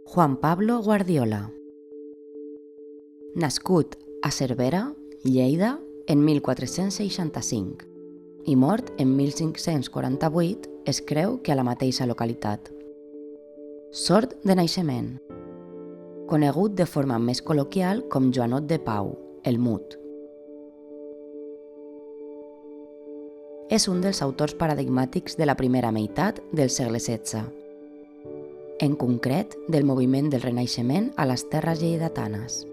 Juan Pablo Guardiola. Nascut a Cervera, Lleida, en 1465 i mort en 1548, es creu que a la mateixa localitat. Sord de naixement. Conegut de forma més col·loquial com Joanot de Pau, el Mut. És un dels autors paradigmàtics de la primera meitat del segle XVI, en concret del moviment del Renaixement a les terres lleidatanes.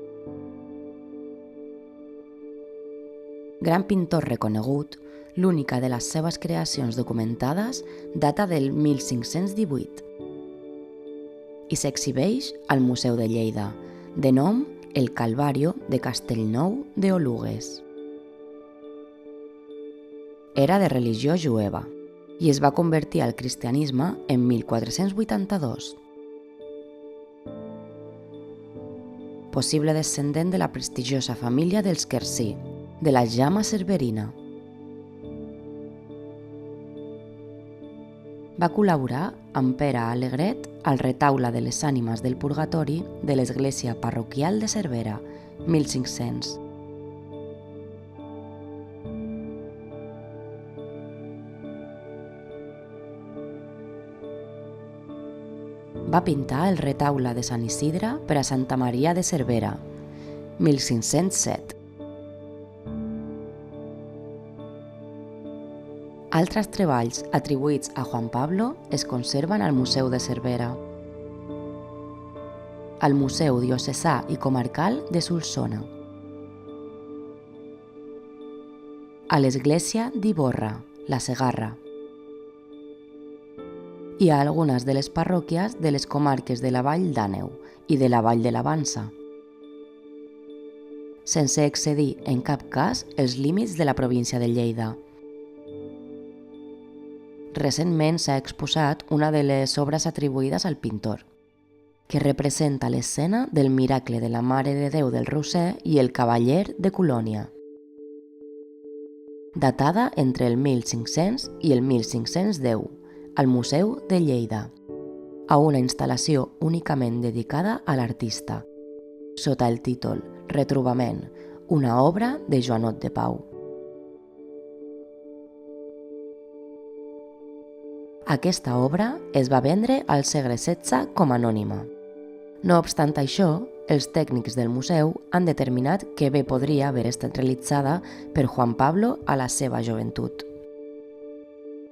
Gran pintor reconegut, l'única de les seves creacions documentades data del 1518 i s'exhibeix al Museu de Lleida, de nom El Calvario de Castellnou de Oluges. Era de religió jueva i es va convertir al cristianisme en 1482. Possible descendent de la prestigiosa família dels Quercí, de la Jama cerverina. Va col·laborar amb Pere Alegret al Retaule de les Ànimes del Purgatori de l'església parroquial de Cervera, 1500. Va pintar el Retaule de Sant Isidre per a Santa Maria de Cervera, 1507. Altres treballs atribuïts a Juan Pablo es conserven al Museu de Cervera, al Museu Diocesà i Comarcal de Solsona, a l'Església d'Ivorra, la Segarra, i a algunes de les parròquies de les comarques de la Vall d'Àneu i de la Vall de la Vansa, sense excedir en cap cas els límits de la província de Lleida. Recentment s'ha exposat una de les obres atribuïdes al pintor, que representa l'escena del miracle de la Mare de Déu del Roser i el Cavaller de Colònia, datada entre el 1500 i el 1510, al Museu de Lleida, a una instal·lació únicament dedicada a l'artista, sota el títol Retrobament, una obra de Joanot de Pau. Aquesta obra es va vendre al segle XVI com anònima. No obstant això, els tècnics del museu han determinat que bé podria haver estat realitzada per Juan Pablo a la seva joventut.